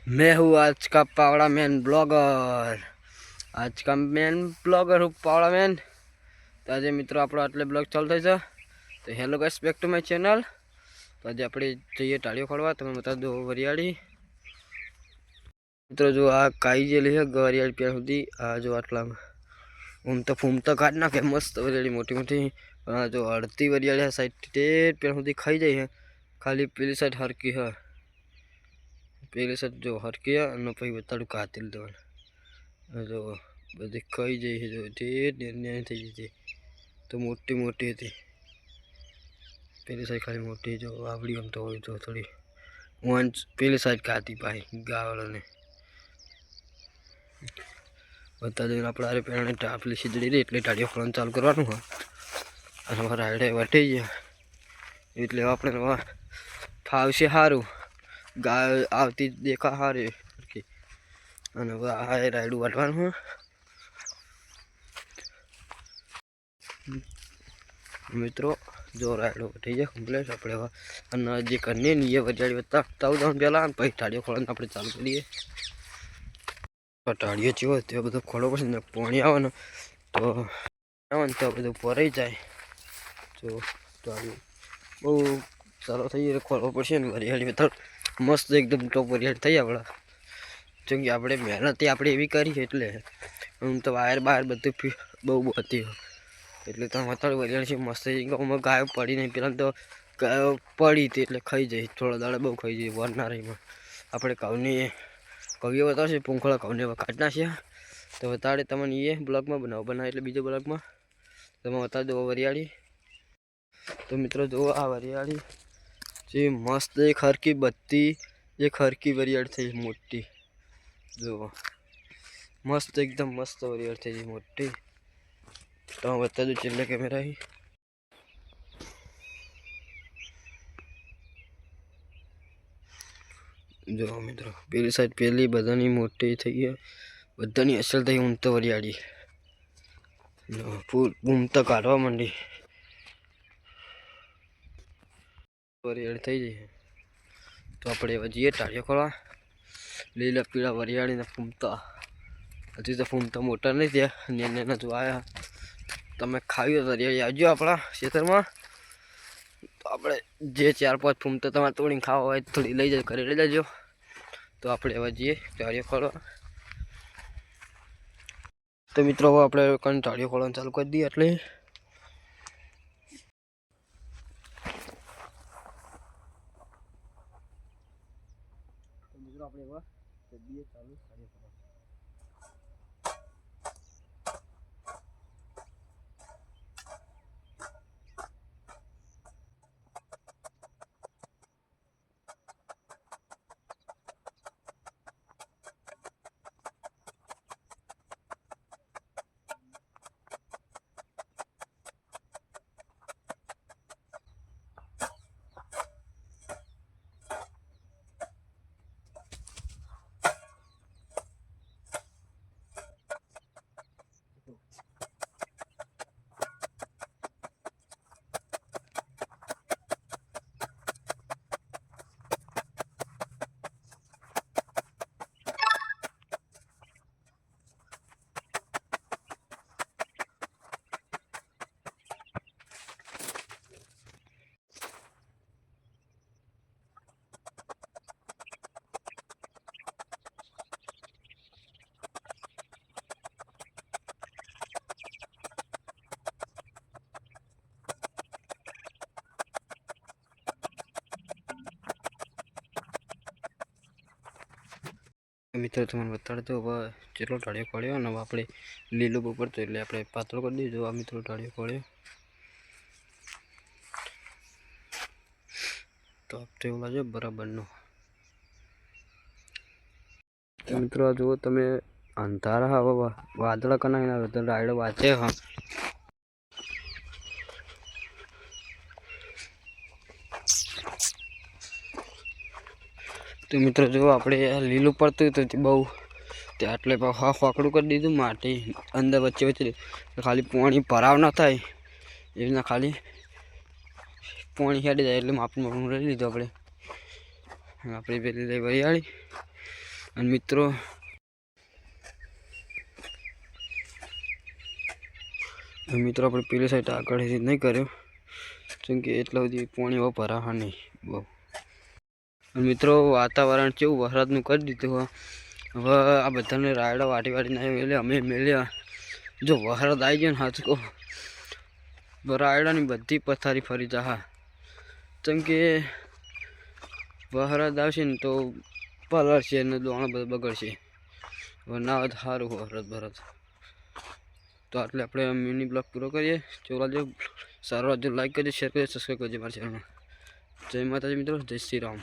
मैं हूँ आज का पावड़ा मैन ब्लॉगर। आज का मैन ब्लॉगर हूँ पावड़ा मैन। तो आज मित्रों आप आटले ब्लॉग चालू थे। तो hello guys, back to my channel. तो आज आप जाइए टाड़ियों खोलवा। तो मैं बता दो वरियाड़ी मित्रों जो आ काई जेली है वरियाड़ी प्यार सुधी आ जो आटला तो फूमता काट नाखे मस्त वरियाड़ी मोटी मोटी। जो अड़ती वरियाड़ी है साइड टेट प्यार सुधी खाई जाए है। खाली पेली साइड हरकी है, पेली साइड जो हरकी है अने पछी बताड़ू कातेल देवानुं। जो बधी खाई जाए है, जो ढेर न्याय थी गई तो मोटी मोटी थी। पेली साइड खाली मोटी जो आवड़ी हम तो जो थोड़ी वंच पेली साइड खाती पाई गावड़ ने बता दे अपना अरे पेड़ टापली सीधड़ी रही एट टाड़ियों खोलने चालू करवानुं है। अने रायडे वटी गया एटले आपणे फावशे सारूं गाय आवती देखा सारी अने आ रायडू वाटवानुं है। मित्रों जो रायडो वटी गया कम्प्लीट अपने अने जे करने नहीं ये वरियाड़ी बताता जाऊँ पहला पछी टाड़ियों खोलने अपने चालू करिए। टाड़ियों चीवो तो बधो खोलो पड़े पाणी आवे ने तो बधु भराई जाए। जो टाड़ियों बहु चालू थी गई खोलवा पड़े वरियाड़ी में तो मस्त एकदम टॉप वरियाड़ी थी अपना। जो कि अपने मेहनत अपने एवी करी एटले हम तो वायर बायर बधु बहु हती एटले तो बताड़ वरियाड़ी मस्त गाय पड़ी नहीं पेला तो गाय पड़ी थी एटले खाई जाए थोड़ा दाड़े बहु खाई जाए वर ना रही में अपने कवनी कवियो बताशे पूंखड़ा कवने काट नाख्या। तो बताड़े तमने ये ब्लॉग में बना एटले बीजे ब्लॉग में तमे बता दो वरियाड़ी। तो मित्रों जो आ वरियाड़ी जे मस्त एक हरकी बत्ती एक हरकी वरियाड़ी थी मोटी। जो मस्त एकदम मस्त वरियाड़ी थी मोटी। तो बता दो चिल्ले कैमरा ही जो मित्रों पेली साइड पेली बधानी मोटी थी है बधानी असल थी ऊन तो वरियाड़ी फूल घूमता काटवा मंडी वरियाड़ी थी जाए। तो अपने जीए टाड़ियों खोला लीला पीला वरियाड़ी ने फूमता हजी तो फूमता मोटा नहीं थे ने जो आया तमे खावी वरियाड़ी आज अपना खेतर में। तो अपने जे 4-5 फूमता तमारे तोड़ी खावा हो थोड़ी लई जाओ घरे लई जाजो। तो अपने हवे जीए टाड़ियों खोलवा। तो मित्रों हवे अपने कण टाड़ियों खोलवानुं चालू कर दी एटले तो मित्रों अपने हवे कर दिए चालू टाड़ियों खोलवा। मित्रों तुम्हें बता दो हवे चेटलो टाड़ियों खोल्यो अने अपने लीलू ऊपर तो एटले अपने पातळो कर दीजो। आ मित्रों टाड़ियों खोल्यो तो अब तो लागे बराबर नो। तो मित्रों जो तमे अंधारा हवे वादळा कना तो रायडो वाचे हाँ। तो मित्रों जो अपने लीलू पड़तुं तो बहु आटले हा फाकड़ू कर दीधुं माटी अंदर वच्चे वच्चे खाली पाणी भराव ना थाय ए रीतना खाली पाणी हेडी जाए एटले मापी मापी लई लीधुं अपने पेली लई वरियाड़ी। અને મિત્રો આપણે પેલી સાઈડ આગળથી નહીં કર્યો કેમ કે એટલા બધી પાણી ભરાવા નહીં બહુ. અને મિત્રો વાતાવરણ કેવું વરસાદનું કરી દીધું. હવે આ બધાને રાયડા વાટીને મેલ્યા, અમે મેલ્યા. જો વરસાદ આવી ગયો ને હાથ કહો રાયડાની બધી પથારી ફરી જા. કેમ કે વરસાદ આવશે ને તો પલળશે ને દોણા બધું બગડશે. હવે ના હોય તો સારું વરસાદ. તો આટલે આપણે મિની બ્લોગ પૂરો કરીએ. ચોરાજો સારો લાઈક કરજો, શેર કરજો, સબસ્ક્રાઈબ કરજો મારા ચેનલમાં. જય માતાજી મિત્રો, જય શ્રી રામ.